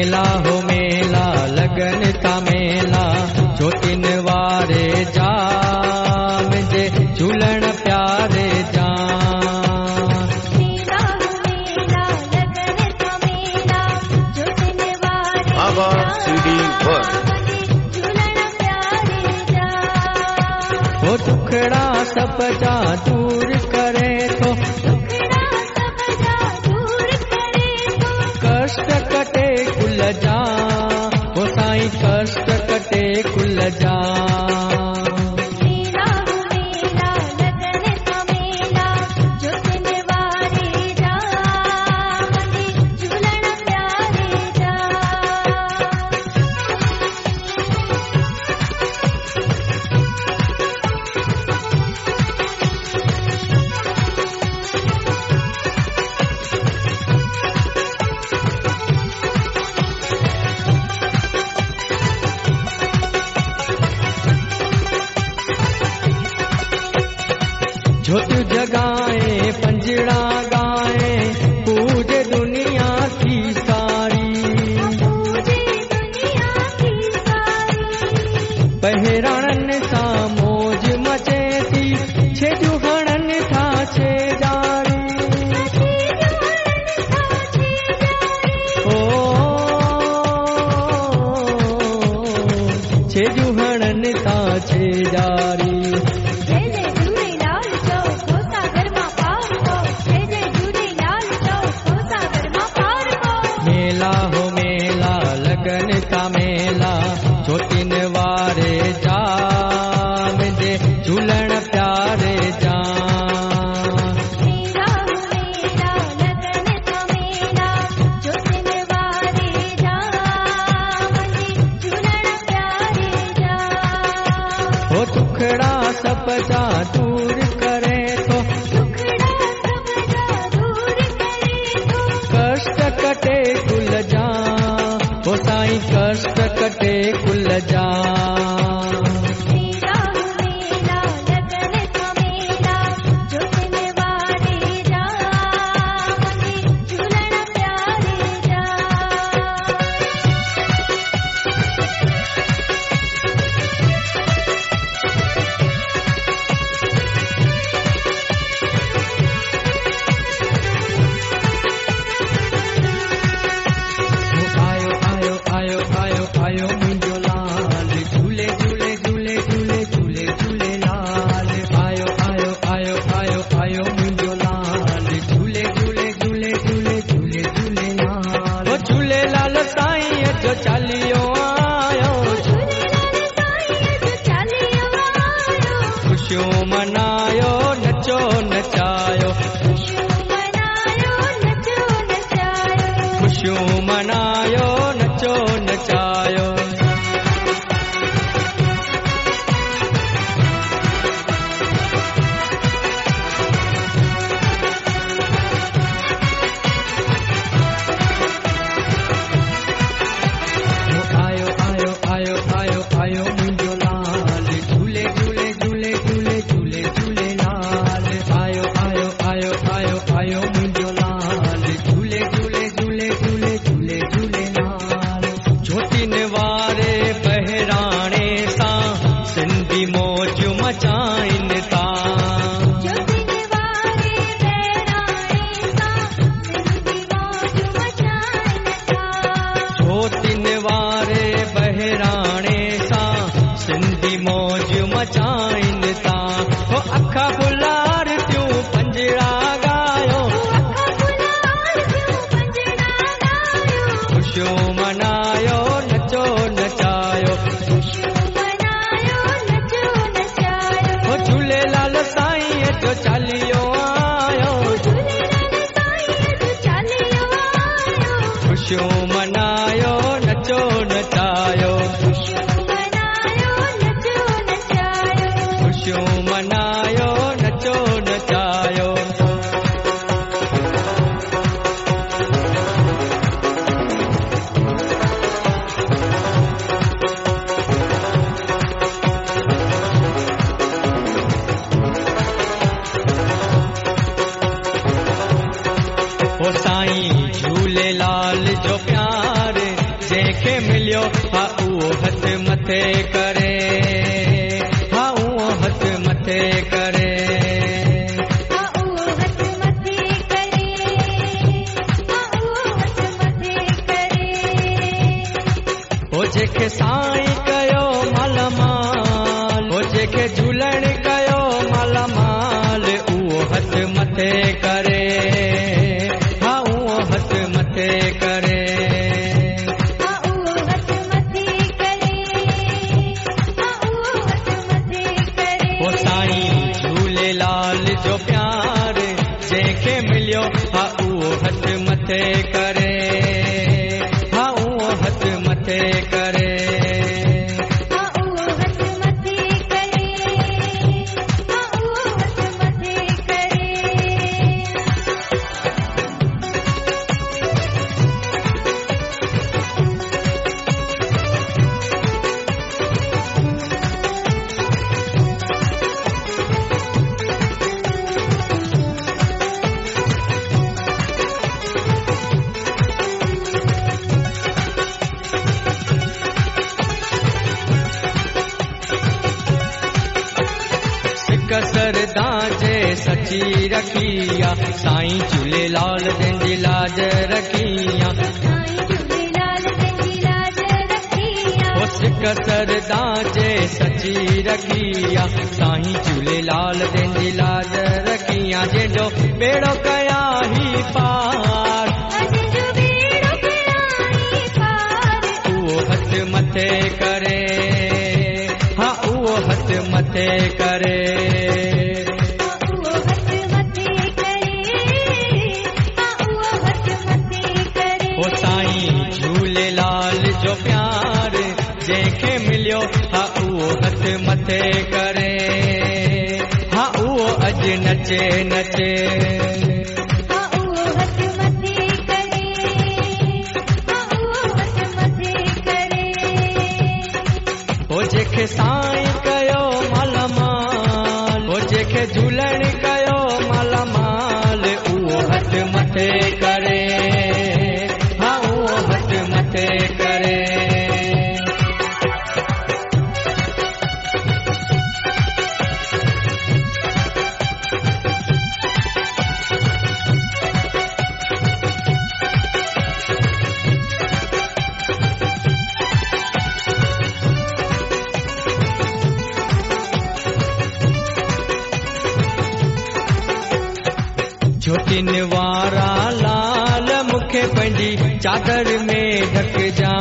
मेला हो मेला लगन था मेला ज्योतिन वारे जाम जे झूलण प्यारे जाम। मेला हो मेला लगन था मेला ज्योतिन वारे झूलण प्यारे जाम। वो दुखड़ा सब जा दूर करे तो कष्ट कटे कुल जा वो साईं कष्ट कटे कुल जा। मेला हो मेला लगन था मेला ज्योतिन वारे जाम झूलण प्यारे जाम। ज्योत जगाए पंजड़ा गाए पूजे दुनिया की सारी पूजे दुनिया की सारी। पहिराणन सा मौज मचे थी छे जुहणन था छे जारी। ओ छे जुहणन था छे जारी। जय जय झूलेलाल चओ को सागर मां पार को। जय जय झूलेलाल चओ मथे करे हा उहो हथ मथे करे हा उहो हथ मथे करे हा उहो हथ मथे करे हो जेके साईं कयो मालामाल हो जेके झूलण कयो मालामाल उहो हथ मथे करे हा उहो हथ मथे करे हा उहो हथ मथे करे हा उहो हथ मथे करे हो साईं झूलेलाल जो प्यार जंहिंखे मिलियो हा उहो हथ मथे करे हा उहो हथ मथे करे हा उहो हथ मथे करे हा उहो हथ मथे करे सिक सरदा जे सची रखिया साईं झूलेलाल जंहिंजी लाज रखिया साईं झूलेलाल जंहिंजी लाज रखिया हो सिक सरदा जे सची रखिया साईं झूलेलाल जंहिंजी लाज रखिया जंहिंजो बेड़ो कया ही पार अज जो बेड़ो कयाई पार उहो हथ मथे करे हा उहो हथ मथे करे हा उहो हथ मथे करे हा उहो हथ मथे करे हो साईं झूलेलाल जो प्यार जंहिंखे मिलियो हा उहो हथ मथे करे हा उहो अॼु नचे नचे हा उहो हथ मथे करे हा उहो हथ मथे करे हो जेके साईं कयो मालामाल हो जेके झूलण कयो मालामाल उहो हथ मथे करे हा उहो हथ मथे करे ज्योतिन वारा लाल मूंखे पंहिंजी चादर में ढकजा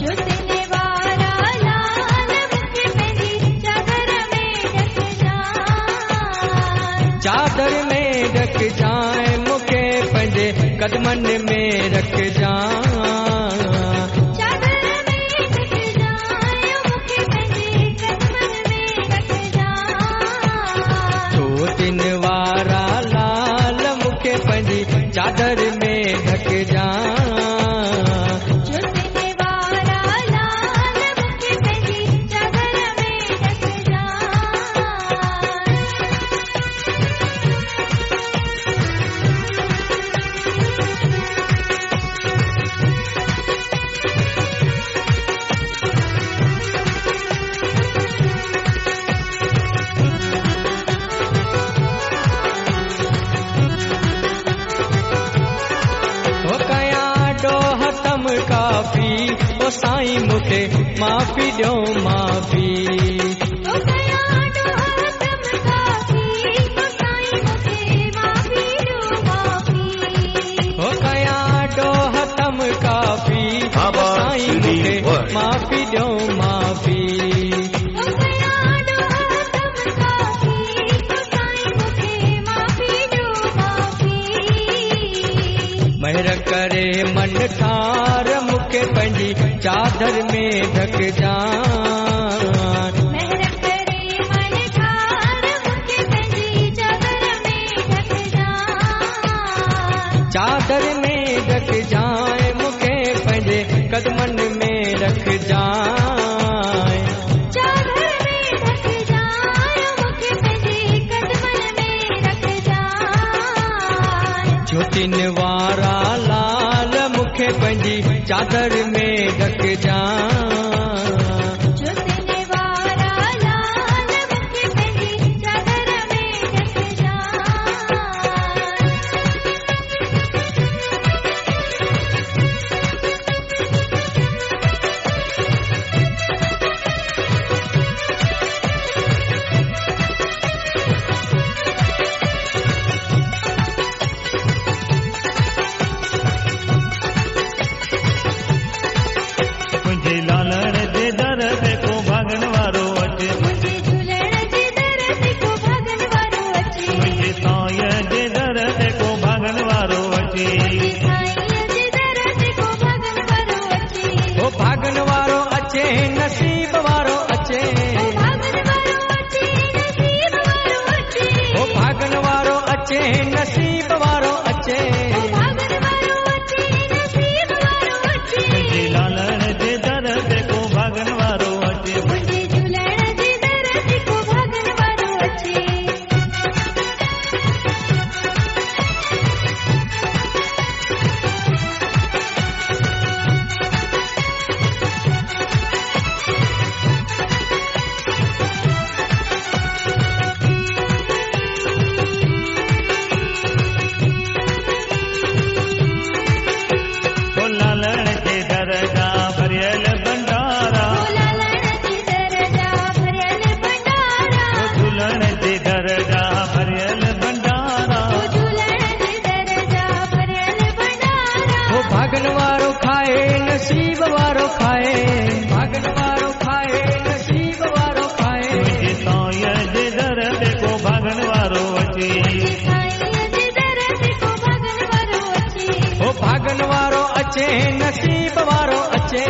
ज्योतिन वारा लाल मूंखे पंहिंजी चादर में ढकजा चादर में ढकजाए मूंखे पंहिंजे कदमनि में रखजा चादर में ढकजा मूंखे पंहिंजे कदमनि में ढकजा ज्योतिन वारा लाल मूंखे पंहिंजी चादर में ढकजा ज्योतिन वारा लाल मूंखे पंहिंजी चादर में ढकजा हो कया ॾोह तम काफ़ी ओ साईं मूंखे माफ़ी ॾियो माफ़ी ओ कया ॾोह तम काफ़ी ओ साईं मूंखे माफ़ी ॾियो माफ़ी हो कया ॾोह तम काफ़ी ओ साईं मूंखे माफ़ी ॾियो माफ़ी ओ कया ॾोह तम काफ़ी ओ साईं मूंखे माफ़ी ॾियो माफ़ी महिर करे मन ठार मूंखे पंहिंजी चादर में ढकजा महिर करे मन ठार मूंखे पंहिंजी चादर में ढकजा चादर में ढकजाए मूंखे पंहिंजे कदमनि में रखजा चादर में ढकजा मूंखे पंहिंजे कदमनि में रखजा ज्योतिन वारा लाल मूंखे पंहिंजी चादर में ढकजा भागण वारो अचे साईं जे दर ते को भागण वारो अचे ओ भागन वारो अचे नसीब वारो अचे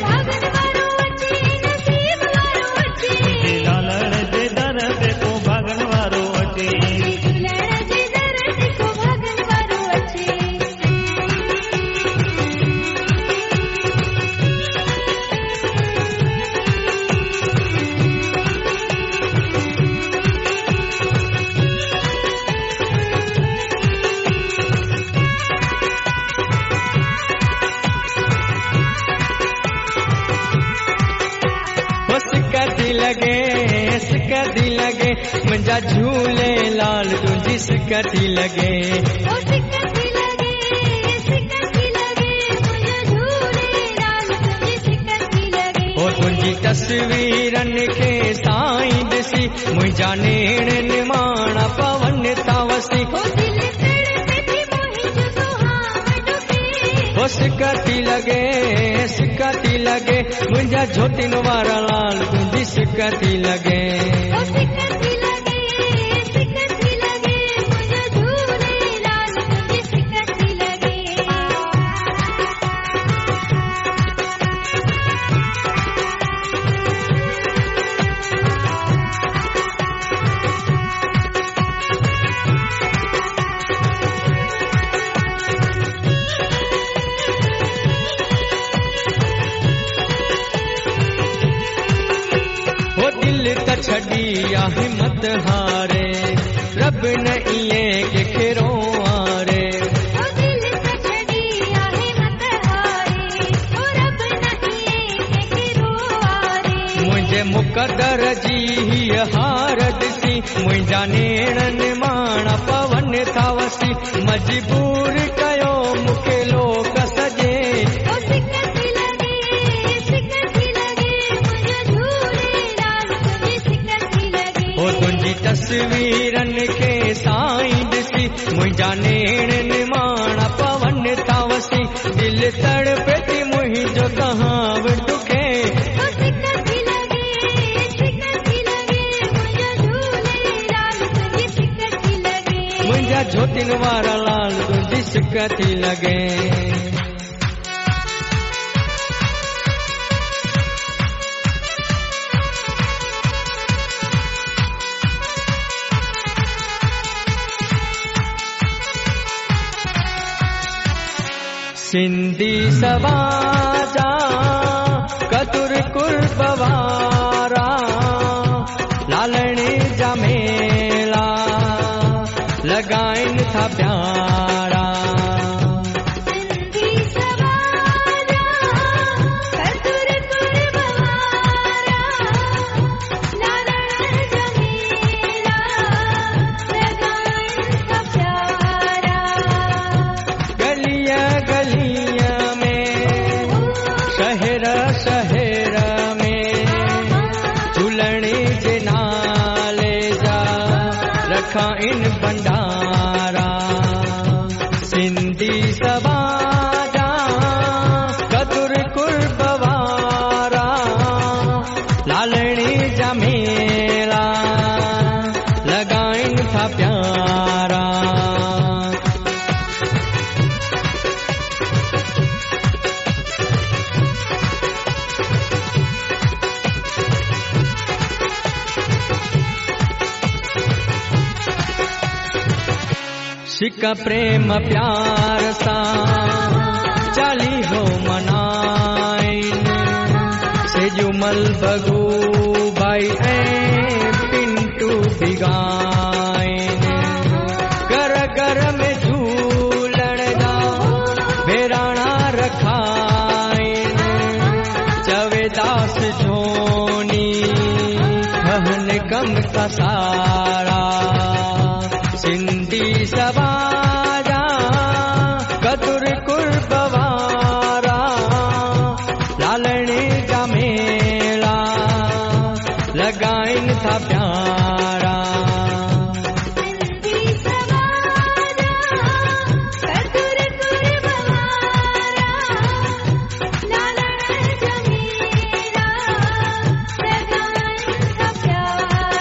भागण वारो अचे नसीब वारो अचे लालण जे दर ते को भागण वारो अचे झूलण जे दर ते को भागण वारो अचे सिकती लगे मुंहिंजा झूले लाल तुंहिंजी सिकती लगे ओ सिकती लगे मुंहिंजो झूलेलाल तुंहिंजी सिकती लगे ओ तुंहिंजी तस्वीरनि खे साईं ॾिसी मुंहिंजा नेण निमाण पवन था वसी ओ दिल तड़पे थी मुंहिंजो सुहावण डुबे ओ सिकती लगे मुंहिंजा ज्योतिन वारा लाल तुंहिंजी सिकती लगे ओ सिकती लगे मुंहिंजो झूलेलाल तुंहिंजी सिकती लगे ओ दिल त छड़ी या हिम्मत हारे रब न इएं कंहिंखे रोआरे ओ दिल त छड़ी आहे मत हारे ओ रब नहिए कंहिंखे रोआरे मुंहिंजे मुक़दर जी हीअ हार ॾिसी मुंहिंजा नेण निमाण पवन था वसी मजबूर कयो मूंखे लोक सॼे ओ सिकती लगे मुंहिंजो झूलेलाल तुंहिंजी सिकती लगे ओ तुंहिंजी तस्वीरनि खे साईं ॾिसी मुंहिंजा नेण निमाण पवन था वसी दिल तड़पे थी मुंहिंजो कहाँ बि दुखे ओ सिकती लगे मुंहिंजो झूलेलाल तुंहिंजी सिकती लगे मुंहिंजा ज्योतिन वारा लाल तुंहिंजी सिकती लगे सिंधी सभा जा कतुर कुर्ब वारा लालणी जा मेला लगाइन था प्यारा सिंधी सवारा कतुर कुर्ब वारा लालण जमेला लगाइन था प्यारा गलिया गलिया में शहर शहर में झूलणी जे नाले जा रखा इन भंडारा सिंधी सभा जा कतुर कुर्ब वारा लालणी जा मेला लगाइन था प्यारा शिक प्रेम प्यार सां चालीहो मनाइन सेजुमल बगू भाई ऐं पिंटू बिगाइन घर घर में झूलण जा भेराणा रखाइन चवे दास झोनी कहन कम का सारा सिंधी सभा जा कतुर कुर्ब वारा लालणी जा मेला लगाइन था प्यारा सिंधी सवारा कतुर कुर्ब वारा लालण जमेला लगाइन था प्यारा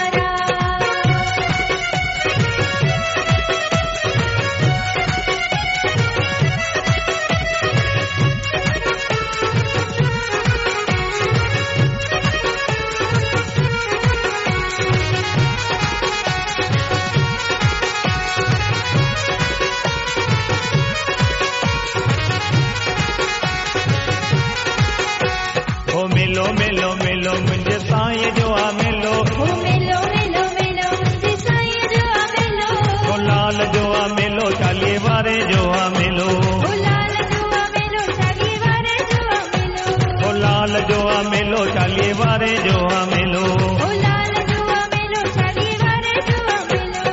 लाल जो आ मेलो चालीहे वारे जो आ मेलो ओ लाल जो आ मेलो चालीहे वारे जो आ मेलो ओ लाल जो आ मेलो चालीहे वारे जो आ मेलो ओ लाल जो आ मेलो चालीहे वारे जो आ मेलो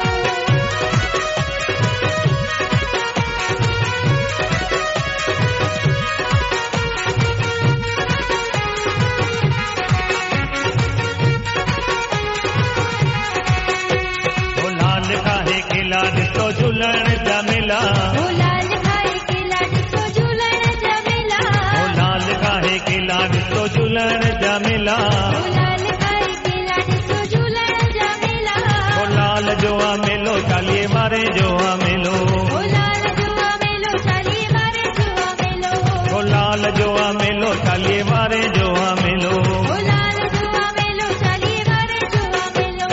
ओ लाल काहे केला ॾिसो झूलण जा मेला ओ लाल खाए केला ॾिसो झूलण जा मेला ओ लाल काहे केला ॾिसो झूलण जा मेला ओ लाल खाए केला ॾिसो झूलण जा मेला ओ लाल जो आ मेलो चालीहे वारे जो आ मेलो ओ लाल जो आ मेलो चालीहे वारे जो आ मेलो ओ लाल जो आ मेलो चालीहे वारे जो आ मेलो ओ लाल जो आ मेलो चालीहे वारे जो आ मेलो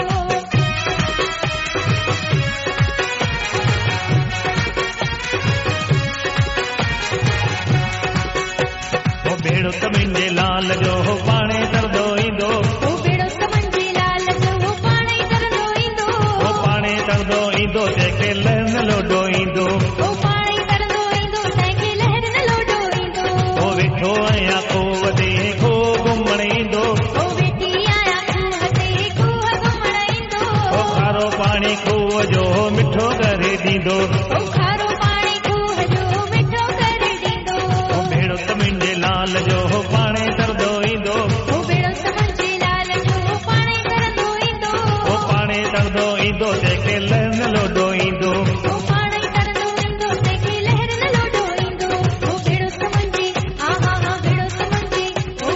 ओ भेड़ो त मुंहिंजे लाल जो हो पाणे तरंदो ईंदो ओ बेड़ो त मुंहिंजे लाल जो हो पाणे तरंदो ईंदो ओ पाणे तरंदो ईंदो जंहिंखे लहन लोॾो ईंदो ओ पाणे तरंदो ईंदो तंहिंखे लहर न लोॾो ईंदो ओ वेठो आहियां को वॾे को घुमण ईंदो ओ वेठी आहियां खूह ते खूह घुमण ईंदो ओ खारो पाणी खूह जो मिठो करे ॾींदो ओ खारो पाणी खूह जो मिठो करे ॾींदो ओ भेड़ो त मुंहिंजे लाल जो हो पाणे तरंदो ईंदो ओ बेड़ो त मुंहिंजे लाल जो हो पाणे तरंदो ईंदो ओ पाणे तरंदो ईंदो जंहिंखे लहन लोॾो ईंदो ओ पाणे तरंदो ईंदो तंहिंखे लहर न लोॾो ईंदो ओ बेड़ो त मुंहिंजे हा हा हा बेड़ो त मुंहिंजे ओ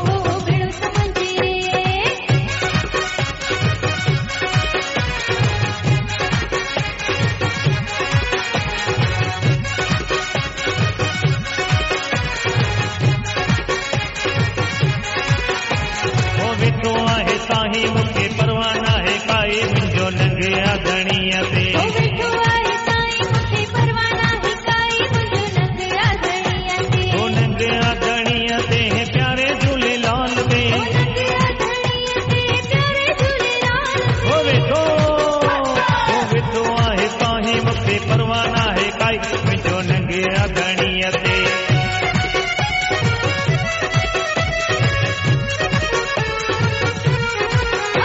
बेड़ो त मुंहिंजे ओ वेठो आहे साईं मूंखे परवाह नाहे काई मुंहिंजो नंगिया धणीअ ते ओ वेठो आहे साईं मूंखे परवाह नाहे काई मुंहिंजो नंगिया धणीअ ते ओ नंगिया धणीअ ते प्यारे झूलेलाल ते ओ नंगिया धणीअ ते प्यारे झूलेलाल ओ वेठो आहे साईं मूंखे परवाह नाहे काई मुंहिंजो नंगिया धणीअ ते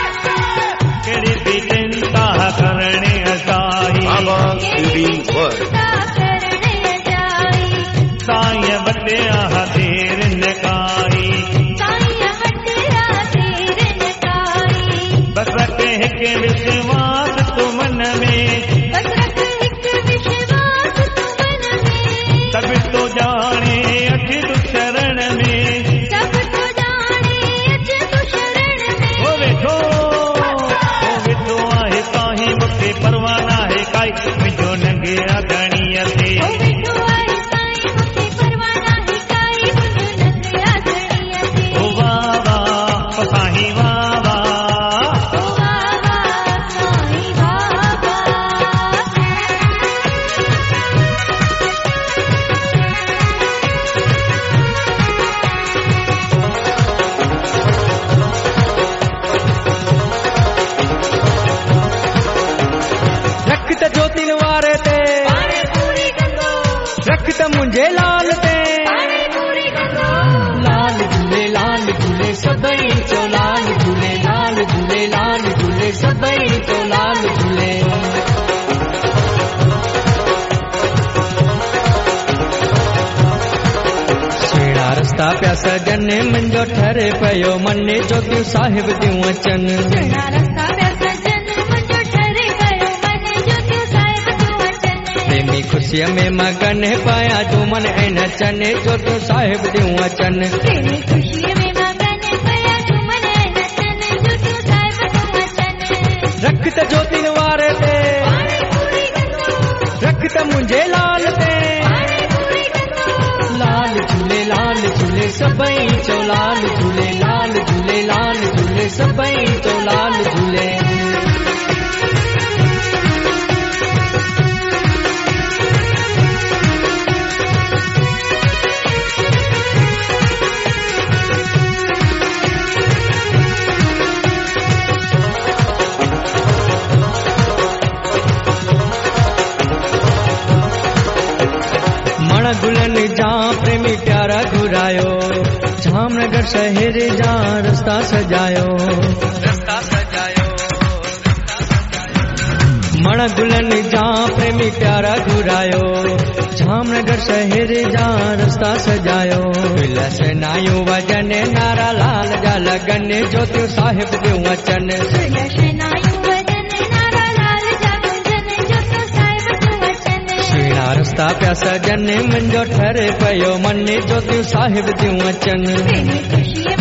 कहिड़ी बि चिंता करणे असाई Baba's Living Word. चिंता करणे जाई साईं बटिया देर न काई साईं वटिया देर न काई बस कंहिंखे विश्वास तू मन में बस रख हिकु विश्वास तू मन में सब तो ॼाणे अच तू शरण में सब तो जाने अच तू शरण में ओ वेठो आहे साईं मूंखे परवाह नाहे काई मुंहिंजो नंगिया धणीअ ते ओ वेठो आहे साईं मूंखे परवाह नाहे काई मुंहिंजो नंगिया धणीअ ते ओ वाह वाह ओ साईं वाह वाह ओ वाह वाह साईं वाह वाह रख त ज्योतिन वारे ते पाणे पूरी कंदो रख त मुंहिंजे लाल ते पाणे पूरी कंदो लाल झूले सभई चो लाल झूले सभई चो लाल झूले छेड़ा रस्ता पिया सजन मुंहिंजो ठरे पियो मन जोगियूं साहिब थियूं अचनि सुहिणा रस्ता पिया सजन मुंहिंजो ठरे पियो मन जोगियूं साहिब थियूं अचनि प्रेमी ख़ुशीअ में मगन पाया झूमन ऐं नचनि जोगियूं साहिब थियूं अचनि प्रेमी ख़ुशीअ में मगन पिया झूमन ऐं नचनि जोगियूं साहिब थियूं अचनि रख त ज्योतिन वारे ते पाणे पूरी कंदो रख त मुंहिंजे लाल ते पाणे पूरी कंदो लाल झूले सभई चो लाल झूले सभई चो लाल झूले वण गुलनि जा प्रेमी प्यारा घुरायो, जामनगर शहर जा रस्ता सजायो, रस्ता सजायो। वण गुलनि जा प्रेमी प्यारा घुरायो, जामनगर शहर जा रस्ता सजायो। लसनायूं वजन नारा लाल जा लगन, ज्योतियूं साहिब जूं अचन, सुलक्षनायूं वजन नारा लाल जा गुंजन, ज्योतियूं साहिब जूं अचन। सुहिणा रस्ता पिया सजन, मुंहिंजो ठरे पियो मन, ज्योतियूं साहिब जूं अचन। प्रेमी ख़ुशीअ